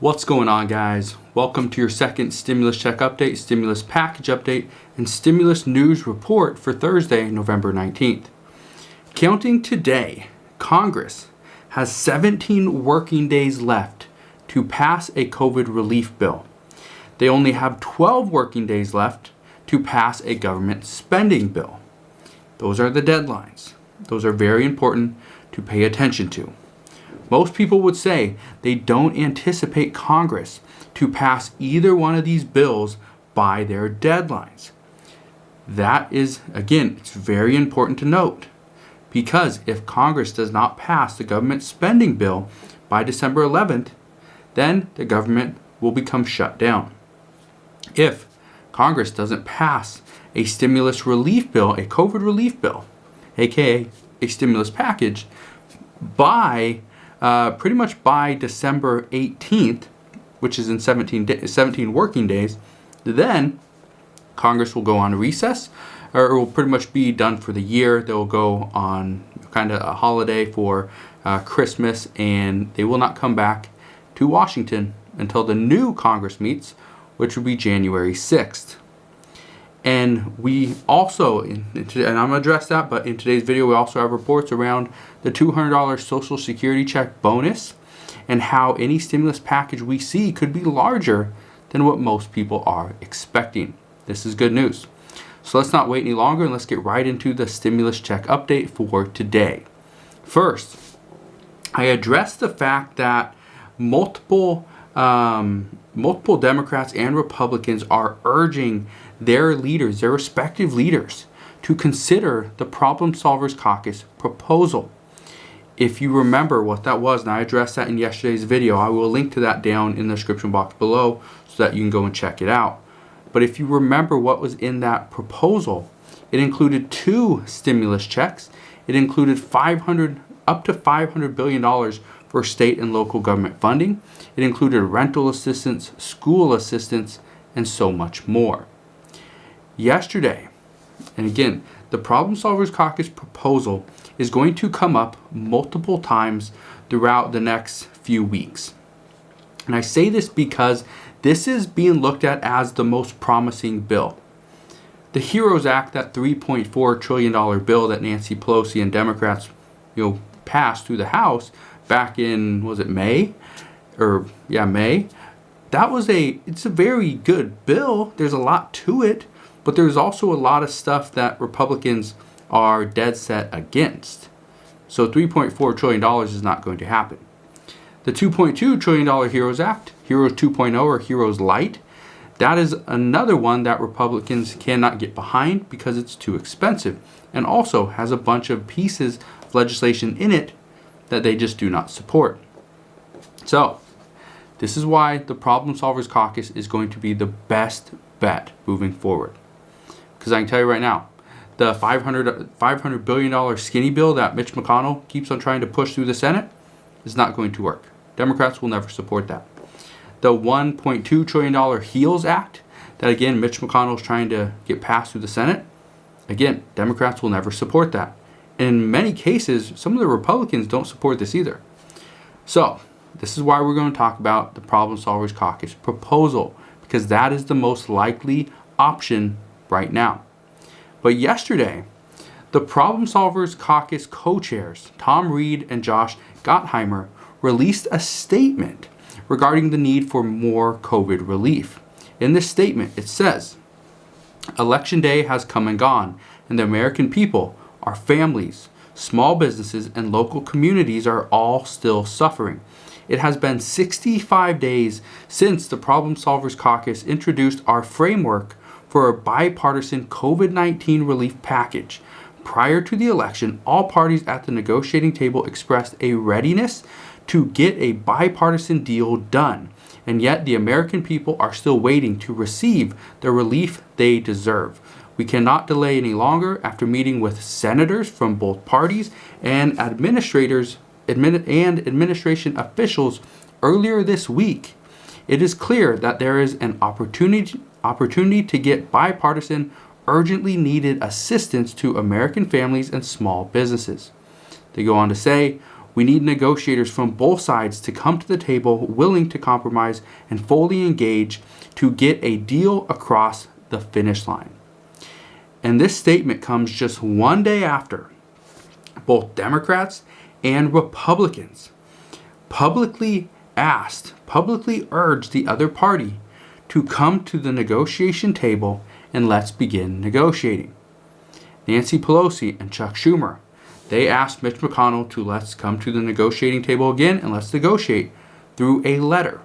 What's going on, guys? Welcome to your second stimulus check update, stimulus package update, and stimulus news report for Thursday, November 19th. Counting today, Congress has 17 working days left to pass a COVID relief bill. They only have 12 working days left to pass a government spending bill. Those are the deadlines. Those are very important to pay attention to. Most people would say they don't anticipate Congress to pass either one of these bills by their deadlines. That is, again, it's very important to note, because if Congress does not pass the government spending bill by December 11th, then the government will become shut down. If Congress doesn't pass a stimulus relief bill, a COVID relief bill, aka a stimulus package, by pretty much by December 18th, which is in 17 working days, then Congress will go on recess, or it will pretty much be done for the year. They will go on kind of a holiday for Christmas, and they will not come back to Washington until the new Congress meets, which will be January 6th. And we also, and I'm going to address that, but in today's video we also have reports around the $200 Social Security check bonus and how any stimulus package we see could be larger than what most people are expecting. This is good news. So let's not wait any longer, and let's get right into the stimulus check update for today. First, I addressed the fact that multiple Democrats and Republicans are urging their leaders, their respective leaders, to consider the Problem Solvers Caucus proposal. If you remember what that was, and I addressed that in yesterday's video, I will link to that down in the description box below so that you can go and check it out. But if you remember what was in that proposal, it included 2 stimulus checks. It included up to $500 billion for state and local government funding. It included rental assistance, school assistance, and so much more. Yesterday, and again, the Problem Solvers Caucus proposal is going to come up multiple times throughout the next few weeks. And I say this because this is being looked at as the most promising bill. The HEROES Act, that $3.4 trillion bill that Nancy Pelosi and Democrats, passed through the House back in, was it May? May. It's a very good bill. There's a lot to it, but there's also a lot of stuff that Republicans are dead set against. So $3.4 trillion is not going to happen. The $2.2 trillion HEROES Act, HEROES 2.0 or HEROES Light, that is another one that Republicans cannot get behind because it's too expensive, and also has a bunch of pieces of legislation in it that they just do not support. So this is why the Problem Solvers Caucus is going to be the best bet moving forward. Because I can tell you right now, the $500 billion skinny bill that Mitch McConnell keeps on trying to push through the Senate is not going to work. Democrats will never support that. The $1.2 trillion HEALS Act that, again, Mitch McConnell is trying to get passed through the Senate, again, Democrats will never support that. And in many cases, some of the Republicans don't support this either. So this is why we're going to talk about the Problem Solvers Caucus proposal, because that is the most likely option right now. But yesterday, the Problem Solvers Caucus co-chairs, Tom Reed and Josh Gottheimer, released a statement regarding the need for more COVID relief. In this statement, it says, "Election day has come and gone, and the American people, our families, small businesses, and local communities are all still suffering. It has been 65 days since the Problem Solvers Caucus introduced our framework for a bipartisan COVID-19 relief package. Prior to the election, all parties at the negotiating table expressed a readiness to get a bipartisan deal done, and yet the American people are still waiting to receive the relief they deserve. We cannot delay any longer. After meeting with senators from both parties and administration officials earlier this week, it is clear that there is an opportunity to get bipartisan, urgently needed assistance to American families and small businesses." They go on to say, We need negotiators from both sides to come to the table willing to compromise and fully engage to get a deal across the finish line. And this statement comes just one day after both Democrats and Republicans publicly urged the other party to come to the negotiation table and let's begin negotiating. Nancy Pelosi and Chuck Schumer, they asked Mitch McConnell to let's come to the negotiating table again and let's negotiate through a letter.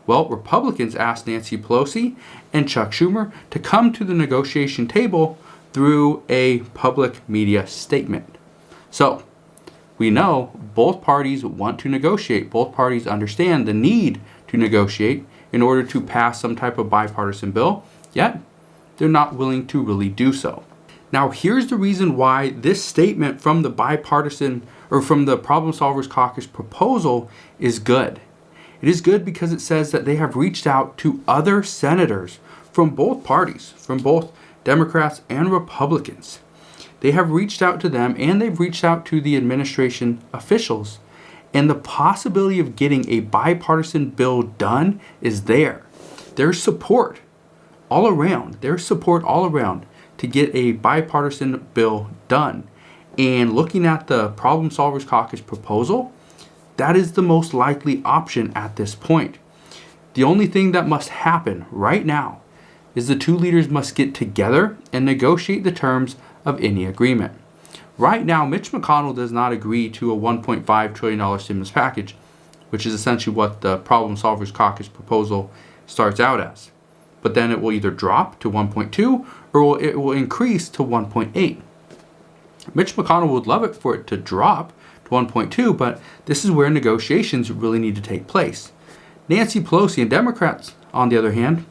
Well, Republicans asked Nancy Pelosi and Chuck Schumer to come to the negotiation table through a public media statement. So, we know both parties want to negotiate. Both parties understand the need to negotiate in order to pass some type of bipartisan bill, yet they're not willing to really do so. Now, here's the reason why this statement from the bipartisan or from the Problem Solvers Caucus proposal is good. It is good because it says that they have reached out to other senators from both parties, from both Democrats and Republicans. They have reached out to them and they've reached out to the administration officials. And the possibility of getting a bipartisan bill done is there. There's support all around. There's support all around to get a bipartisan bill done. And looking at the Problem Solvers Caucus proposal, that is the most likely option at this point. The only thing that must happen right now is the two leaders must get together and negotiate the terms of any agreement. Right now, Mitch McConnell does not agree to a $1.5 trillion stimulus package, which is essentially what the Problem Solvers Caucus proposal starts out as. But then it will either drop to 1.2 or it will increase to 1.8. Mitch McConnell would love it for it to drop to 1.2, but this is where negotiations really need to take place. Nancy Pelosi and Democrats, on the other hand,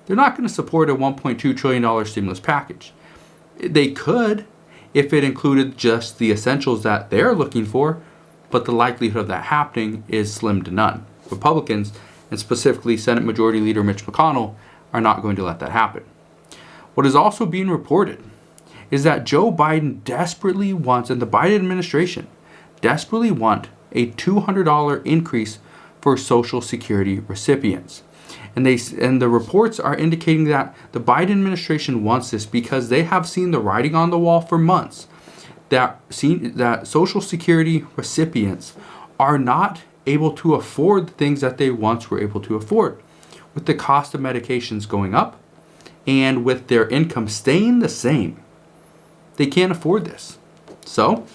they're not going to support a $1.2 trillion stimulus package. They could if it included just the essentials that they're looking for, but the likelihood of that happening is slim to none. Republicans, and specifically Senate Majority Leader Mitch McConnell, are not going to let that happen. What is also being reported is that Joe Biden desperately wants, and the Biden administration desperately want, a $200 increase for Social Security recipients. And the reports are indicating that the Biden administration wants this because they have seen the writing on the wall for months that Social Security recipients are not able to afford the things that they once were able to afford. With the cost of medications going up and with their income staying the same, they can't afford this. So,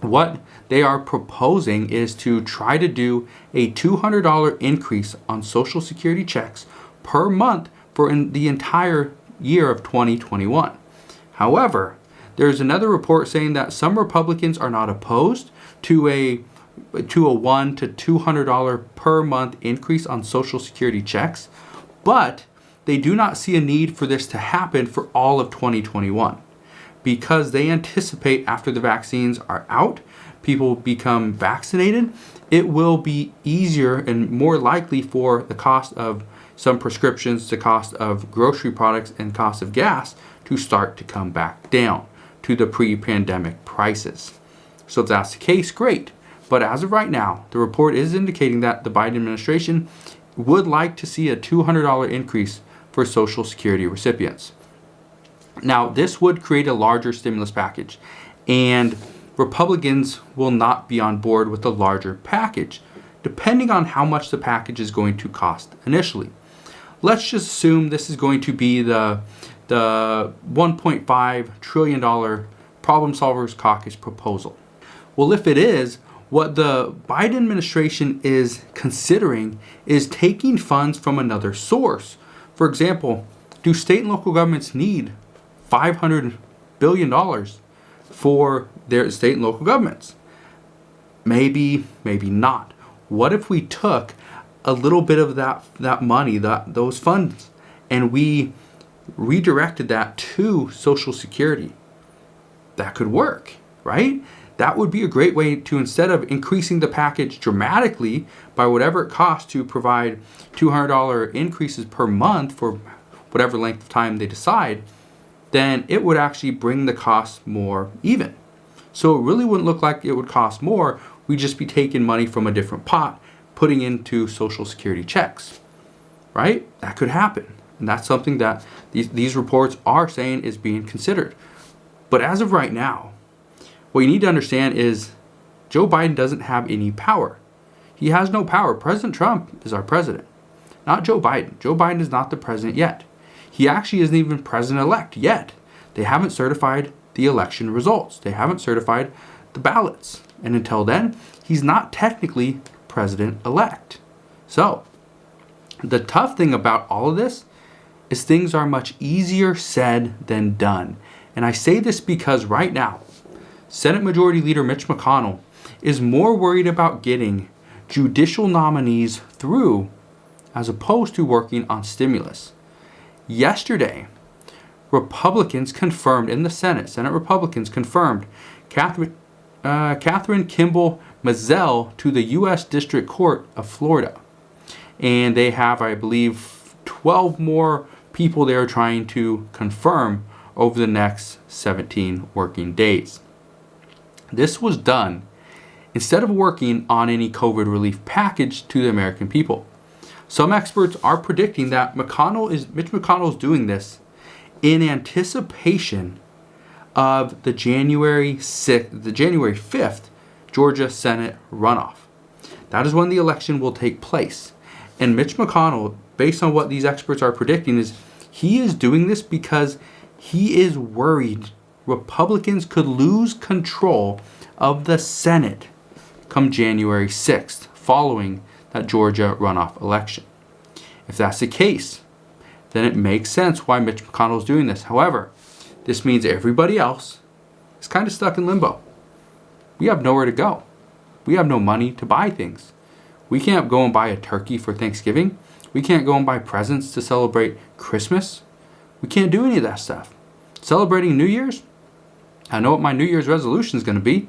what they are proposing is to try to do a $200 increase on Social Security checks per month for the entire year of 2021. However, there's another report saying that some Republicans are not opposed to a $100 to $200 per month increase on Social Security checks, but they do not see a need for this to happen for all of 2021 because they anticipate after the vaccines are out, people become vaccinated, it will be easier and more likely for the cost of some prescriptions, the cost of grocery products, and cost of gas to start to come back down to the pre-pandemic prices. So if that's the case, great. But as of right now, the report is indicating that the Biden administration would like to see a $200 increase for Social Security recipients. Now, this would create a larger stimulus package, and Republicans will not be on board with the larger package, depending on how much the package is going to cost initially. Let's just assume this is going to be the $1.5 trillion Problem Solvers Caucus proposal. Well, if it is, what the Biden administration is considering is taking funds from another source. For example, do state and local governments need $500 billion for their state and local governments? Maybe, maybe not. What if we took a little bit of that money, those funds, and we redirected that to Social Security? That could work, right? That would be a great way to, instead of increasing the package dramatically by whatever it costs to provide $200 increases per month for whatever length of time they decide, then it would actually bring the cost more even. So it really wouldn't look like it would cost more. We'd just be taking money from a different pot, putting into Social Security checks, right? That could happen. And that's something that these reports are saying is being considered. But as of right now, what you need to understand is Joe Biden doesn't have any power. He has no power. President Trump is our president, not Joe Biden. Joe Biden is not the president yet. He actually isn't even president-elect yet. They haven't certified the election results. They haven't certified the ballots. And until then, he's not technically president-elect. So, the tough thing about all of this is things are much easier said than done. And I say this because right now, Senate Majority Leader Mitch McConnell is more worried about getting judicial nominees through as opposed to working on stimulus. Yesterday, Republicans confirmed in the Senate Republicans confirmed Catherine Kimball Mizelle to the U.S. District Court of Florida. And they have, I believe, 12 more people they are trying to confirm over the next 17 working days. This was done instead of working on any COVID relief package to the American people. Some experts are predicting that Mitch McConnell is doing this in anticipation of the January 5th Georgia Senate runoff. That is when the election will take place. And Mitch McConnell, based on what these experts are predicting, is he is doing this because he is worried Republicans could lose control of the Senate come January 6th, following that Georgia runoff election. If that's the case, then it makes sense why Mitch McConnell is doing this. However, this means everybody else is kind of stuck in limbo. We have nowhere to go. We have no money to buy things. We can't go and buy a turkey for Thanksgiving. We can't go and buy presents to celebrate Christmas. We can't do any of that stuff. Celebrating New Year's, I know what my New Year's resolution is going to be.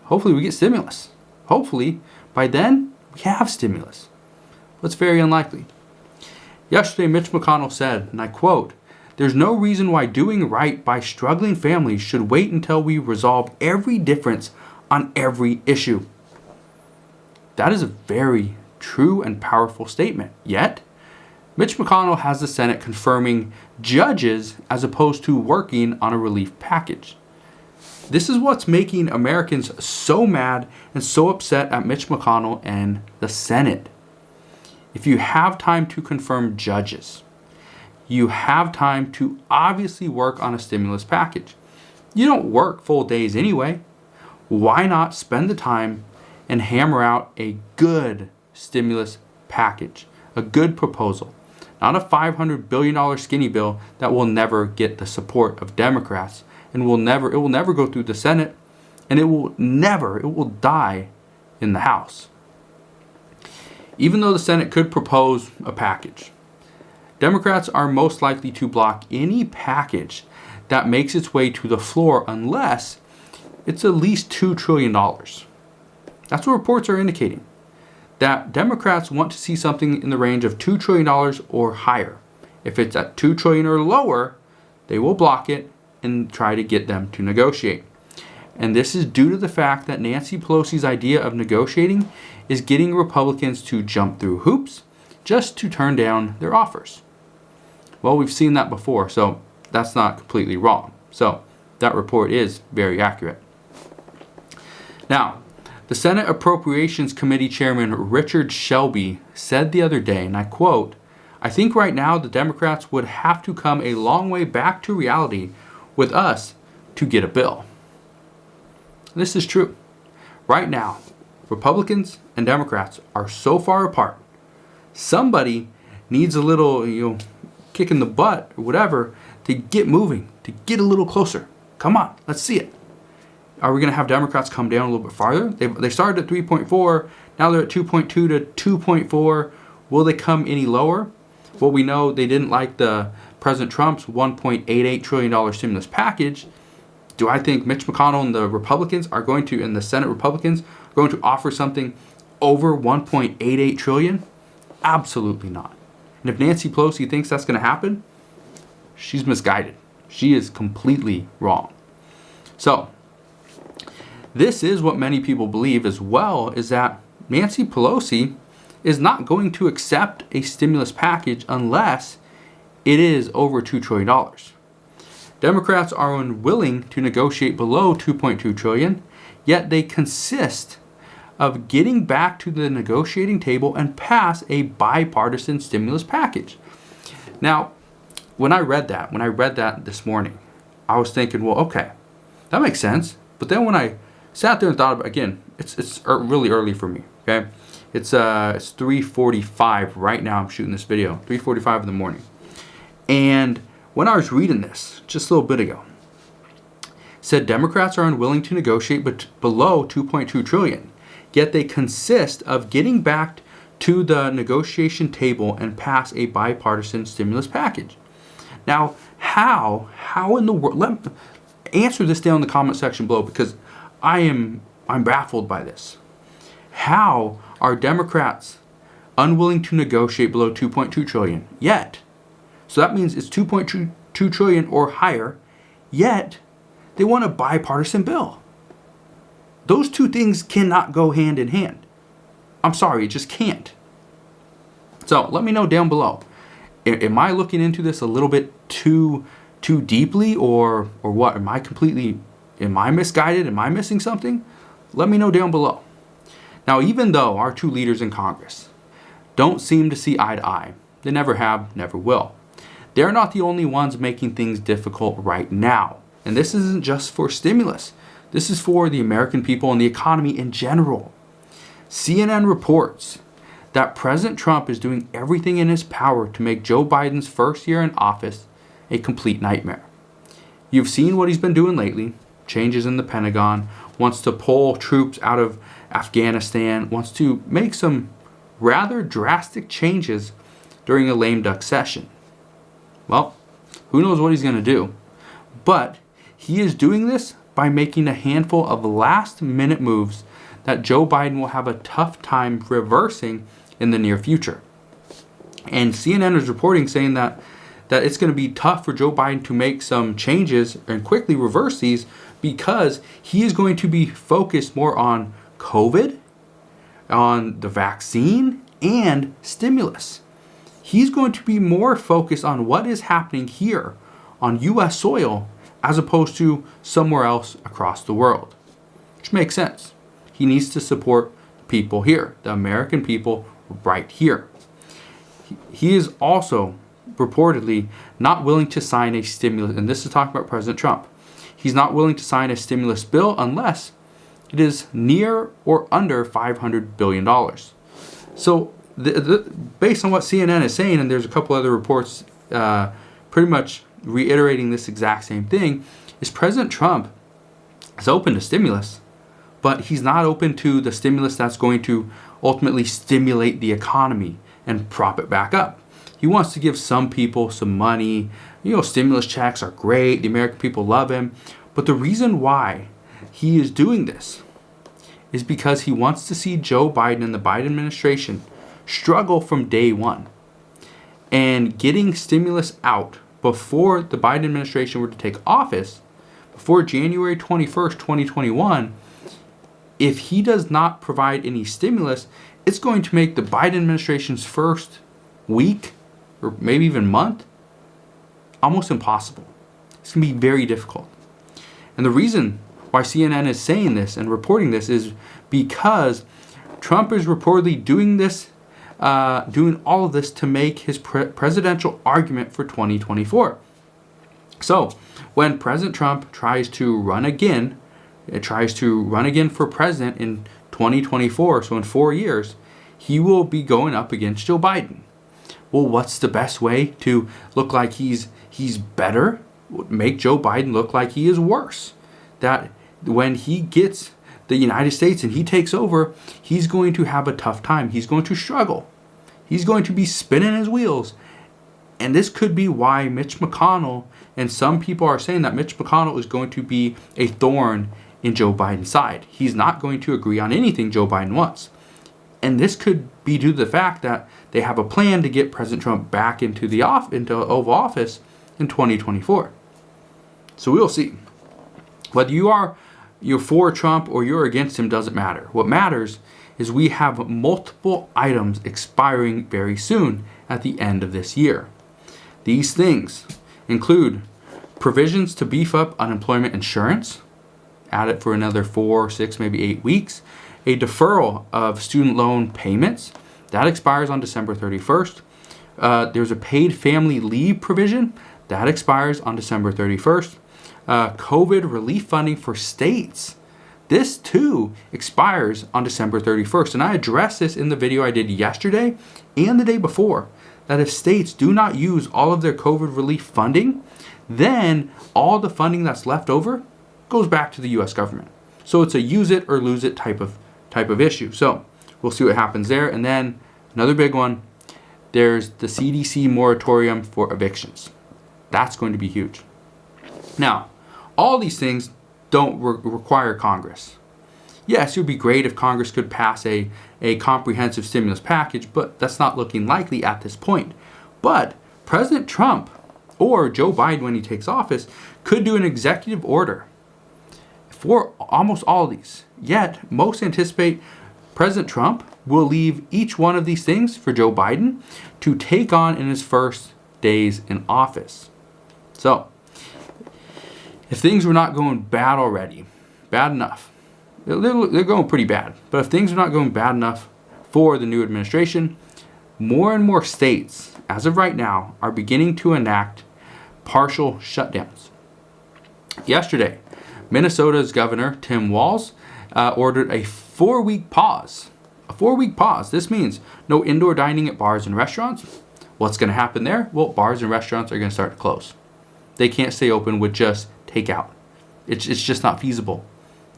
Hopefully we get stimulus. Hopefully by then we have stimulus. But it's very unlikely. Yesterday, Mitch McConnell said, and I quote, "There's no reason why doing right by struggling families should wait until we resolve every difference on every issue." That is a very true and powerful statement. Yet, Mitch McConnell has the Senate confirming judges as opposed to working on a relief package. This is what's making Americans so mad and so upset at Mitch McConnell and the Senate. If you have time to confirm judges, you have time to obviously work on a stimulus package. You don't work full days anyway. Why not spend the time and hammer out a good stimulus package, a good proposal, not a $500 billion skinny bill that will never get the support of Democrats and it will never go through the Senate, and it will die in the House. Even though the Senate could propose a package, Democrats are most likely to block any package that makes its way to the floor unless it's at least $2 trillion. That's what reports are indicating, that Democrats want to see something in the range of $2 trillion or higher. If it's at $2 trillion or lower, they will block it and try to get them to negotiate. And this is due to the fact that Nancy Pelosi's idea of negotiating is getting Republicans to jump through hoops just to turn down their offers. Well, we've seen that before, so that's not completely wrong. So that report is very accurate. Now, the Senate Appropriations Committee Chairman Richard Shelby said the other day, and I quote, "I think right now the Democrats would have to come a long way back to reality with us to get a bill." This is true. Right now, Republicans and Democrats are so far apart. Somebody needs a little, kick in the butt or whatever to get moving, to get a little closer. Come on, let's see it. Are we going to have Democrats come down a little bit farther? They started at 3.4, now they're at 2.2 to 2.4. Will they come any lower? Well, we know they didn't like the President Trump's $1.88 trillion stimulus package. Do I think Mitch McConnell and the Republicans are going to, and the Senate Republicans, are going to offer something over $1.88 trillion? Absolutely not. And if Nancy Pelosi thinks that's going to happen, she's misguided. She is completely wrong. So, This is what many people believe as well, is that Nancy Pelosi is not going to accept a stimulus package unless it is over $2 trillion. Democrats are unwilling to negotiate below $2.2 trillion, yet they consist of getting back to the negotiating table and pass a bipartisan stimulus package. Now, when I read that this morning, I was thinking, well, okay, that makes sense. But then when I sat there and thought about it, again, it's really early for me, okay? It's 3:45 right now. I'm shooting this video, 3:45 in the morning. And when I was reading this just a little bit ago, it said Democrats are unwilling to negotiate below $2.2 trillion, yet they consist of getting back to the negotiation table and pass a bipartisan stimulus package. Now, how in the world? Answer this down in the comment section below, because I'm baffled by this. How are Democrats unwilling to negotiate below $2.2 trillion yet? So that means it's $2.2 trillion or higher, yet they want a bipartisan bill. Those two things cannot go hand in hand. I'm sorry, it just can't. So let me know down below. Am I looking into this a little bit too deeply, or what? Am I misguided? Am I missing something? Let me know down below. Now, even though our two leaders in Congress don't seem to see eye to eye, they never have, never will, they're not the only ones making things difficult right now. And this isn't just for stimulus. This is for the American people and the economy in general. CNN reports that President Trump is doing everything in his power to make Joe Biden's first year in office a complete nightmare. You've seen what he's been doing lately. Changes in the Pentagon, wants to pull troops out of Afghanistan, wants to make some rather drastic changes during a lame duck session. Well, who knows what he's going to do? But he is doing this by making a handful of last-minute moves that Joe Biden will have a tough time reversing in the near future. And CNN is reporting saying that it's going to be tough for Joe Biden to make some changes and quickly reverse these, because he is going to be focused more on COVID, on the vaccine, and stimulus. He's going to be more focused on what is happening here on U.S. soil as opposed to somewhere else across the world, which makes sense. He needs to support people here, the American people right here. He is also reportedly not willing to sign a stimulus, and this is talking about President Trump. He's not willing to sign a stimulus bill unless it is near or under $500 billion. So based on what CNN is saying, and there's a couple other reports pretty much reiterating this exact same thing, is President Trump is open to stimulus, but he's not open to the stimulus that's going to ultimately stimulate the economy and prop it back up. He wants to give some people some money. Stimulus checks are great. The American people love him. But the reason why he is doing this is because he wants to see Joe Biden and the Biden administration struggle from day one. And getting stimulus out before the Biden administration were to take office, before January 21st, 2021, if he does not provide any stimulus, it's going to make the Biden administration's first week or maybe even month almost impossible. It's going to be very difficult. And the reason why CNN is saying this and reporting this is because Trump is reportedly doing this, doing all of this to make his presidential argument for 2024. So when President Trump tries to run again for president in 2024, so in 4 years, he will be going up against Joe Biden. Well, what's the best way to look like he's better? Make Joe Biden look like he is worse. That when he gets the United States and he takes over, he's going to have a tough time. He's going to struggle. He's going to be spinning his wheels. And this could be why Mitch McConnell, and some people are saying that Mitch McConnell is going to be a thorn in Joe Biden's side. He's not going to agree on anything Joe Biden wants. And this could be due to the fact that they have a plan to get President Trump back into the Oval Office in 2024. So we'll see. Whether you are you're for Trump or you're against him doesn't matter. What matters is we have multiple items expiring very soon at the end of this year. These things include provisions to beef up unemployment insurance, add it for another 4, 6, maybe 8 weeks, a deferral of student loan payments, that expires on December 31st. There's a paid family leave provision, that expires on December 31st. COVID relief funding for states, this too expires on December 31st. And I addressed this in the video I did yesterday and the day before, that if states do not use all of their COVID relief funding, then all the funding that's left over goes back to the US government. So it's a use it or lose it type of issue. So we'll see what happens there. And then another big one, there's the CDC moratorium for evictions. That's going to be huge. Now, all these things don't require Congress. Yes, it would be great if Congress could pass a comprehensive stimulus package, but that's not looking likely at this point. But President Trump or Joe Biden, when he takes office, could do an executive order for almost all of these. Yet, most anticipate President Trump will leave each one of these things for Joe Biden to take on in his first days in office. So, if things were not going bad already, bad enough, they're going pretty bad. But if things are not going bad enough for the new administration, more and more states, as of right now, are beginning to enact partial shutdowns. Yesterday, Minnesota's Governor Tim Walz ordered a 4-week pause. A 4-week pause. This means no indoor dining at bars and restaurants. What's going to happen there? Well, bars and restaurants are going to start to close. They can't stay open with just takeout. It's just not feasible.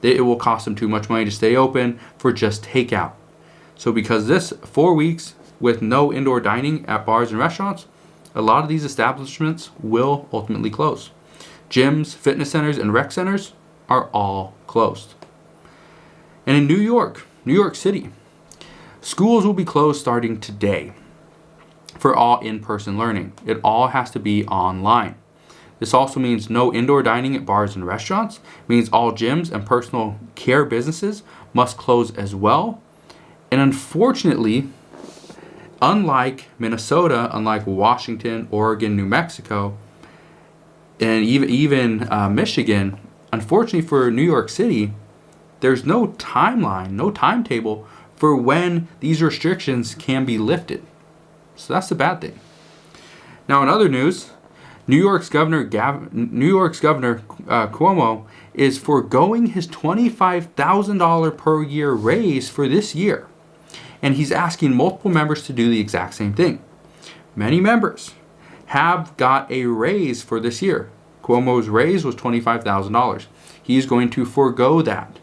It will cost them too much money to stay open for just takeout. So because this 4 weeks with no indoor dining at bars and restaurants, a lot of these establishments will ultimately close. Gyms, fitness centers, and rec centers are all closed. And in New York City, schools will be closed starting today for all in-person learning. It all has to be online. This also means no indoor dining at bars and restaurants. It means all gyms and personal care businesses must close as well. And unfortunately, unlike Minnesota, unlike Washington, Oregon, New Mexico, and even Michigan, unfortunately for New York City, there's no timeline, no timetable for when these restrictions can be lifted. So that's the bad thing. Now, in other news, New York's Governor Cuomo is foregoing his $25,000 per year raise for this year. And he's asking multiple members to do the exact same thing. Many members have got a raise for this year. Cuomo's raise was $25,000. He's going to forego that.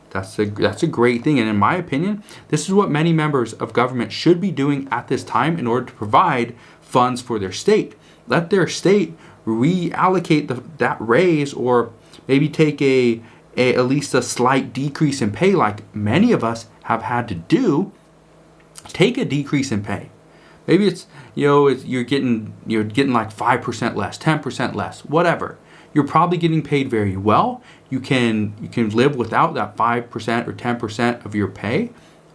That's a great thing. And in my opinion, this is what many members of government should be doing at this time in order to provide funds for their state. Let their state reallocate that raise, or maybe take at least a slight decrease in pay, like many of us have had to do. Take a decrease in pay. Maybe it's you're getting like 5% less, 10% less, whatever. You're probably getting paid very well. You can live without that 5% or 10% of your pay.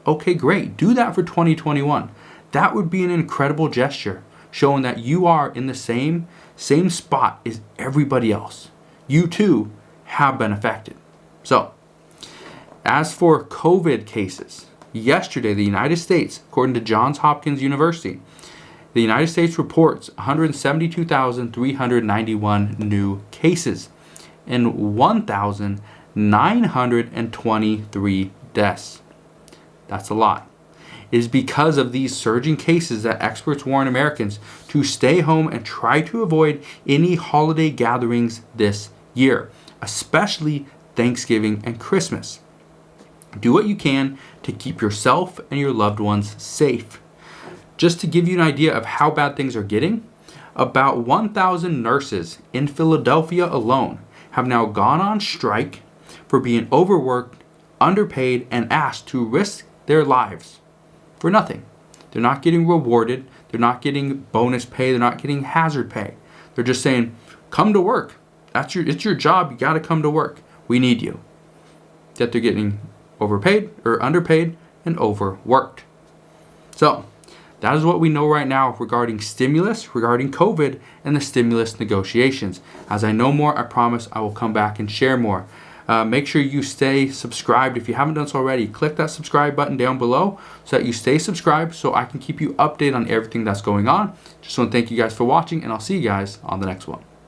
Okay, great. Do that for 2021. That would be an incredible gesture, showing that you are in the same spot as everybody else. You too have been affected. So, as for COVID cases, yesterday the United States, according to Johns Hopkins University, the United States reports 172,391 new cases and 1,923 deaths. That's a lot. It is because of these surging cases that experts warn Americans to stay home and try to avoid any holiday gatherings this year, especially Thanksgiving and Christmas. Do what you can to keep yourself and your loved ones safe. Just to give you an idea of how bad things are getting, about 1,000 nurses in Philadelphia alone have now gone on strike for being overworked, underpaid, and asked to risk their lives for nothing. They're not getting rewarded. They're not getting bonus pay. They're not getting hazard pay. They're just saying, come to work. It's your job. You got to come to work. We need you. That they're getting overpaid or underpaid and overworked. So that is what we know right now regarding stimulus, regarding COVID, and the stimulus negotiations. As I know more, I promise I will come back and share more. Make sure you stay subscribed. If you haven't done so already, click that subscribe button down below so that you stay subscribed so I can keep you updated on everything that's going on. Just want to thank you guys for watching, and I'll see you guys on the next one.